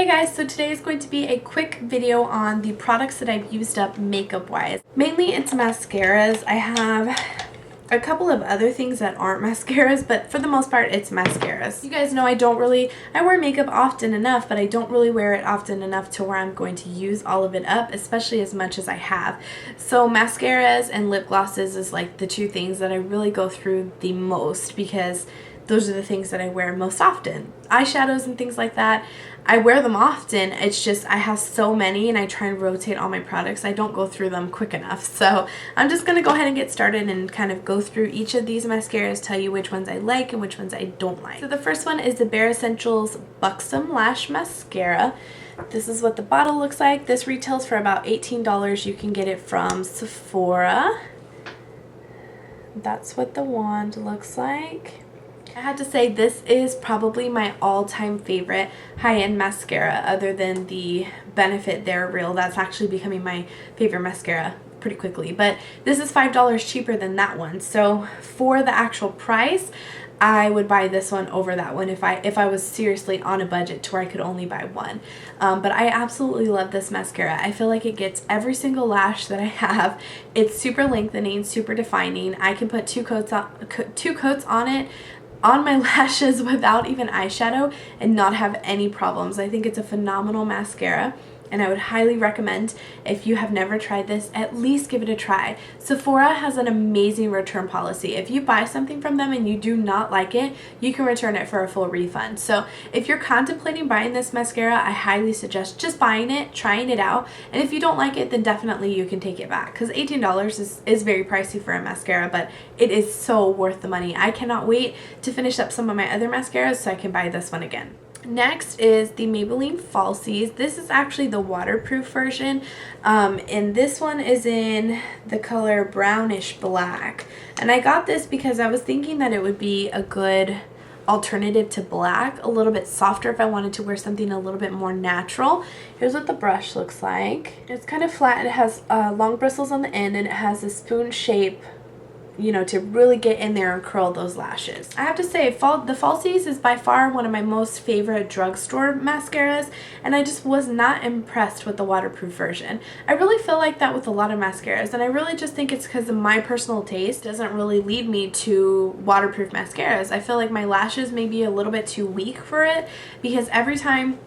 Hey guys, so today is going to be a quick video on the products that I've used up makeup wise. Mainly it's mascaras. I have a couple of other things that aren't mascaras, but for the most part it's mascaras. You guys know I wear makeup often enough, but I don't really wear it often enough to where I'm going to use all of it up, especially as much as I have. So mascaras and lip glosses is like the two things that I really go through the most because those are the things that I wear most often. Eyeshadows and things like that, I wear them often. It's just I have so many and I try and rotate all my products. I don't go through them quick enough. So I'm just going to go ahead and get started and kind of go through each of these mascaras, tell you which ones I like and which ones I don't like. So the first one is the Bare Escentuals Buxom Lash Mascara. This is what the bottle looks like. This retails for about $18. You can get it from Sephora. That's what the wand looks like. I had to say this is probably my all-time favorite high-end mascara other than the Benefit They're Real. That's actually becoming my favorite mascara pretty quickly, but this is $5 cheaper than that one. So for the actual price, I would buy this one over that one if I was seriously on a budget to where I could only buy one. But I absolutely love this mascara. I feel like it gets every single lash that I have. It's super lengthening, super defining. I can put two coats on it on my lashes without even eyeshadow and not have any problems. I think it's a phenomenal mascara and I would highly recommend, if you have never tried this, at least give it a try. Sephora has an amazing return policy. If you buy something from them and you do not like it, you can return it for a full refund. So if you're contemplating buying this mascara, I highly suggest just buying it, trying it out, and if you don't like it, then definitely you can take it back, because $18 is very pricey for a mascara, but it is so worth the money. I cannot wait to finish up some of my other mascaras so I can buy this one again. Next is the Maybelline Falsies. This is actually the waterproof version, and this one is in the color brownish black. And I got this because I was thinking that it would be a good alternative to black, a little bit softer if I wanted to wear something a little bit more natural. Here's what the brush looks like. It's kind of flat. It has long bristles on the end, and it has a spoon shape, you know, to really get in there and curl those lashes. I have to say, the Falsies is by far one of my most favorite drugstore mascaras, and I just was not impressed with the waterproof version. I really feel like that with a lot of mascaras, and I really just think it's because of my personal taste doesn't really lead me to waterproof mascaras. I feel like my lashes may be a little bit too weak for it, because every time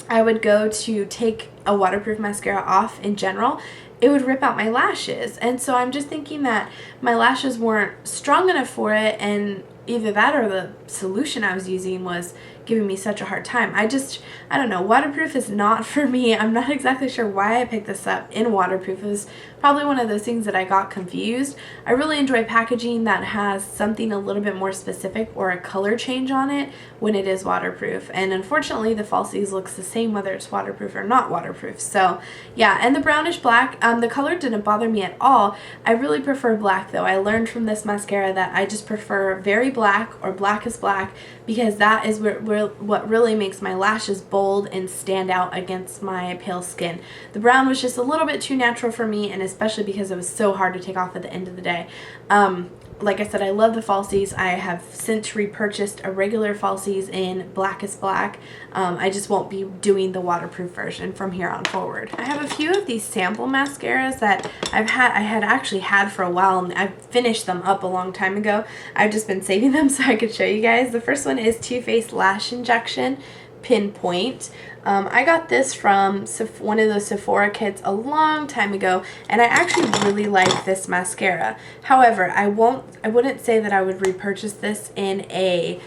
I would go to take a waterproof mascara off in general, it would rip out my lashes. And so I'm just thinking that my lashes weren't strong enough for it, and either that or the solution I was using was giving me such a hard time. I don't know, waterproof is not for me. I'm not exactly sure why I picked this up in waterproof. It was probably one of those things that I got confused. I really enjoy packaging that has something a little bit more specific or a color change on it when it is waterproof. And unfortunately, the Falsies looks the same whether it's waterproof or not waterproof. So yeah, and the brownish black, the color didn't bother me at all. I really prefer black though. I learned from this mascara that I just prefer very black or black is black, because that is what really makes my lashes bold and stand out against my pale skin. The brown was just a little bit too natural for me, and especially because it was so hard to take off at the end of the day. Like I said, I love the Falsies. I have since repurchased a regular Falsies in Black is Black. I just won't be doing the waterproof version from here on forward. I have a few of these sample mascaras that I had actually had for a while, and I finished them up a long time ago. I've just been saving them so I could show you guys. The first one is Too Faced Lash Injection Pinpoint. I got this from one of those Sephora kits a long time ago, and I actually really like this mascara. However, I wouldn't say that I would repurchase this in a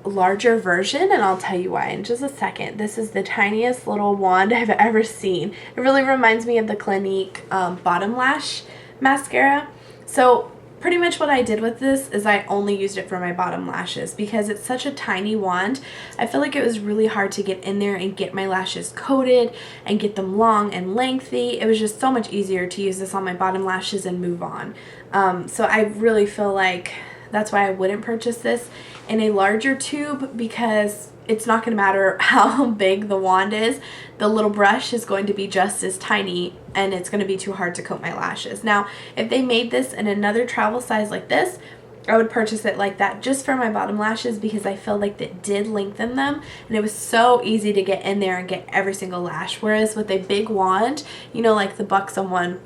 larger version, and I'll tell you why in just a second. This is the tiniest little wand I've ever seen. It really reminds me of the Clinique Bottom Lash mascara. So pretty much what I did with this is I only used it for my bottom lashes because it's such a tiny wand. I feel like it was really hard to get in there and get my lashes coated and get them long and lengthy. It was just so much easier to use this on my bottom lashes and move on. So I really feel like that's why I wouldn't purchase this in a larger tube, because it's not going to matter how big the wand is. The little brush is going to be just as tiny, and it's going to be too hard to coat my lashes. Now, if they made this in another travel size like this, I would purchase it like that just for my bottom lashes because I feel like it did lengthen them, and it was so easy to get in there and get every single lash. Whereas with a big wand, you know, like the Buxom one,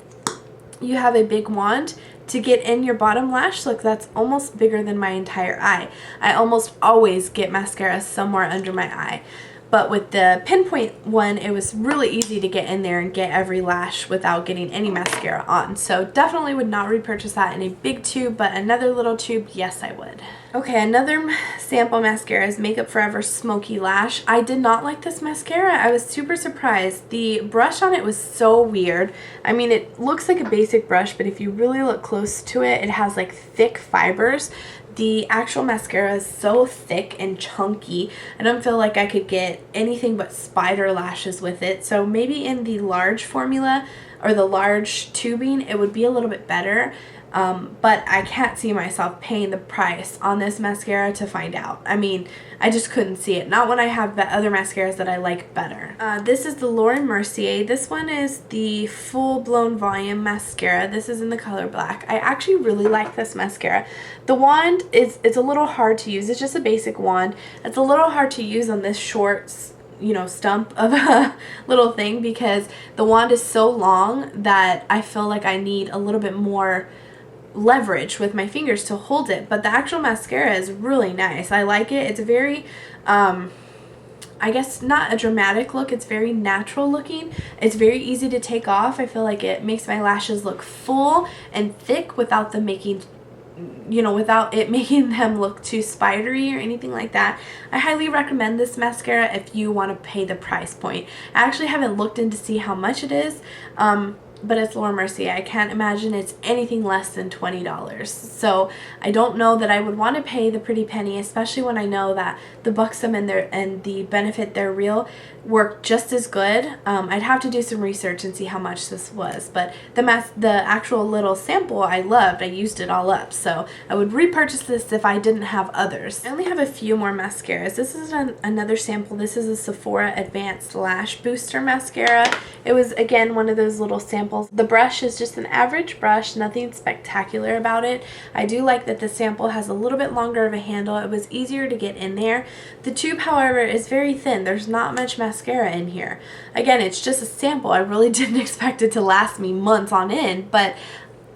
you have a big wand to get in your bottom lash. Look, that's almost bigger than my entire eye. I almost always get mascara somewhere under my eye. But with the pinpoint one, it was really easy to get in there and get every lash without getting any mascara on. So definitely would not repurchase that in a big tube, but another little tube, yes I would. Okay, another sample mascara is Makeup Forever Smoky Lash. I did not like this mascara. I was super surprised. The brush on it was so weird. I mean, it looks like a basic brush, but if you really look close to it, it has like thick fibers. The actual mascara is so thick and chunky. I don't feel like I could get anything but spider lashes with it. So maybe in the large formula or the large tubing, it would be a little bit better. But I can't see myself paying the price on this mascara to find out. I mean, I just couldn't see it. Not when I have the other mascaras that I like better. This is the Laura Mercier. This one is the Full Blown Volume Mascara. This is in the color black. I actually really like this mascara. The wand it's a little hard to use. It's just a basic wand. It's a little hard to use on this short, you know, stump of a little thing because the wand is so long that I feel like I need a little bit more leverage with my fingers to hold it. But the actual mascara is really nice. I like it. It's a very I guess not a dramatic look. It's very natural looking. It's very easy to take off. I feel like it makes my lashes look full and thick without them making, you know, without it making them look too spidery or anything like that. I highly recommend this mascara if you want to pay the price point. I actually haven't looked in to see how much it is, but it's Laura Mercier. I can't imagine it's anything less than $20. So I don't know that I would want to pay the pretty penny, especially when I know that the Buxom and the Benefit They're Real work just as good. I'd have to do some research and see how much this was, but the actual little sample I loved. I used it all up, so I would repurchase this if I didn't have others. I only have a few more mascaras. This is another sample. This is a Sephora Advanced Lash Booster Mascara. It was, again, one of those little samples. The brush is just an average brush, nothing spectacular about it. I do like that the sample has a little bit longer of a handle. It was easier to get in there. The tube, however, is very thin. There's not much mascara in here. Again, it's just a sample. I really didn't expect it to last me months on end, but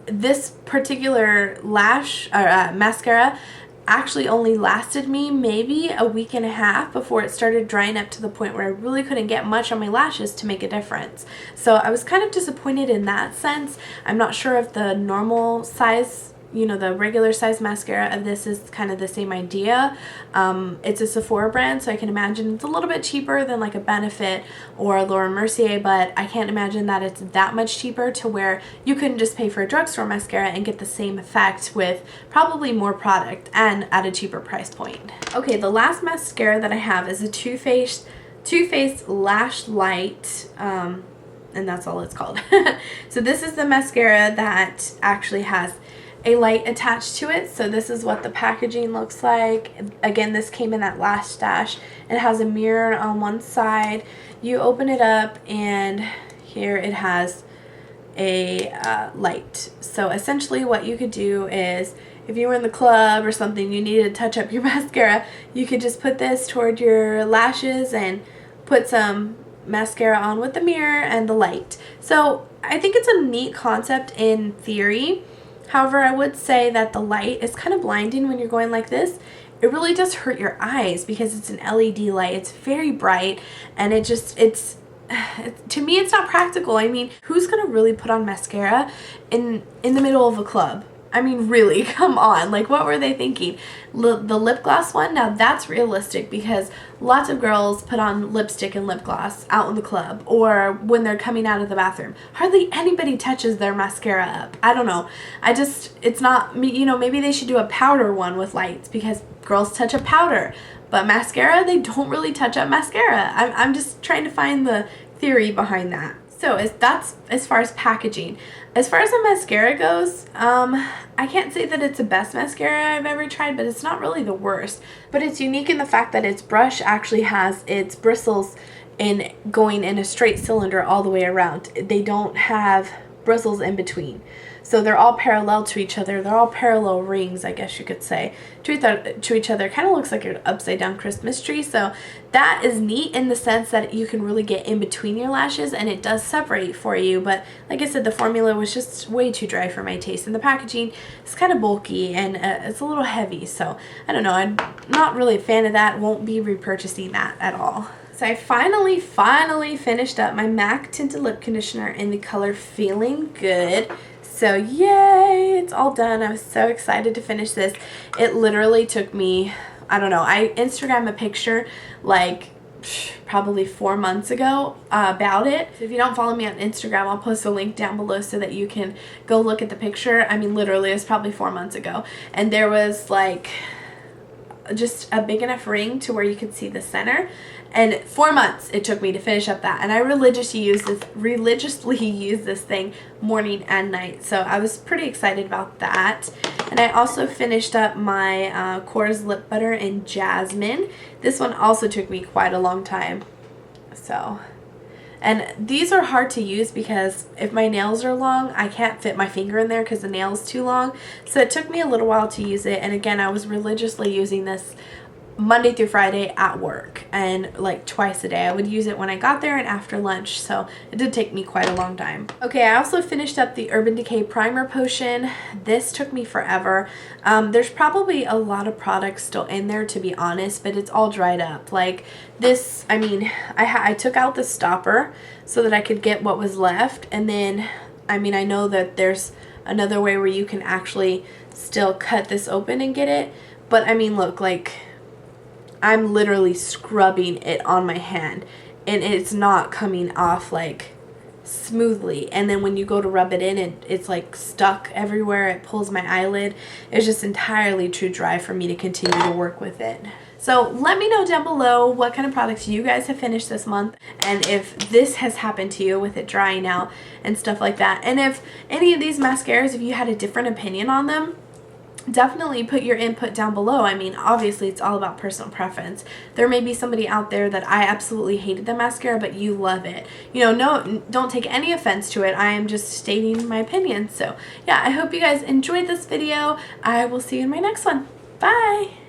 this particular lash mascara actually only lasted me maybe a week and a half before it started drying up to the point where I really couldn't get much on my lashes to make a difference. So I was kind of disappointed in that sense. I'm not sure if the normal size, you know, the regular size mascara of this is kind of the same idea. It's a Sephora brand, so I can imagine it's a little bit cheaper than like a Benefit or a Laura Mercier, but I can't imagine that it's that much cheaper to where you couldn't just pay for a drugstore mascara and get the same effect with probably more product and at a cheaper price point. Okay, the last mascara that I have is a Too Faced Lash Light, and that's all it's called. So this is the mascara that actually has a light attached to it. So this is what the packaging looks like. Again, this came in that last stash. It has a mirror on one side. You open it up and here it has a light. So essentially what you could do is, if you were in the club or something, you needed to touch up your mascara, you could just put this toward your lashes and put some mascara on with the mirror and the light. So I think it's a neat concept in theory. However, I would say that the light is kind of blinding when you're going like this. It really does hurt your eyes because it's an LED light. It's very bright, and to me, it's not practical. I mean, who's gonna really put on mascara in the middle of a club? I mean, really, come on. Like, what were they thinking? The lip gloss one, now that's realistic because lots of girls put on lipstick and lip gloss out in the club or when they're coming out of the bathroom. Hardly anybody touches their mascara up. I don't know. It's not, you know, maybe they should do a powder one with lights because girls touch up powder. But mascara, they don't really touch up mascara. I'm just trying to find the theory behind that. So that's as far as packaging. As far as the mascara goes, I can't say that it's the best mascara I've ever tried, but it's not really the worst. But it's unique in the fact that its brush actually has its bristles going in a straight cylinder all the way around. They don't have bristles in between. So they're all parallel to each other. They're all parallel rings, I guess you could say, to each other. Kind of looks like an upside down Christmas tree. So that is neat in the sense that you can really get in between your lashes and it does separate for you. But like I said, the formula was just way too dry for my taste. And the packaging is kind of bulky and it's a little heavy. So I don't know. I'm not really a fan of that. Won't be repurchasing that at all. So I finally finished up my MAC Tinted Lip Conditioner in the color Feeling Good. So yay, it's all done. I was so excited to finish this. It literally took me, I don't know, I Instagrammed a picture like probably 4 months ago about it. So if you don't follow me on Instagram, I'll post a link down below so that you can go look at the picture. I mean, literally, it was probably 4 months ago. And there was like just a big enough ring to where you could see the center. And 4 months it took me to finish up that, and I religiously use this thing morning and night. So I was pretty excited about that. And I also finished up my Korres Lip Butter in Jasmine. This one also took me quite a long time. So, and these are hard to use because if my nails are long, I can't fit my finger in there because the nail's too long. So it took me a little while to use it. And again, I was religiously using this Monday through Friday at work, and like twice a day. I would use it when I got there and after lunch, so it did take me quite a long time. Okay, I also finished up the Urban Decay Primer Potion. This took me forever. There's probably a lot of products still in there, to be honest, but it's all dried up. Like this, I mean, I took out the stopper so that I could get what was left, and then, I mean, I know that there's another way where you can actually still cut this open and get it, but I mean, look, like, I'm literally scrubbing it on my hand and it's not coming off like smoothly. And then when you go to rub it in, it's like stuck everywhere. It pulls my eyelid. It's just entirely too dry for me to continue to work with it. So let me know down below what kind of products you guys have finished this month, and if this has happened to you with it drying out and stuff like that. And if any of these mascaras, if you had a different opinion on them, definitely put your input down below. I mean, obviously it's all about personal preference. There may be somebody out there that I absolutely hated the mascara, but you love it. You know, no, don't take any offense to it. I am just stating my opinion. So yeah, I hope you guys enjoyed this video. I will see you in my next one. Bye!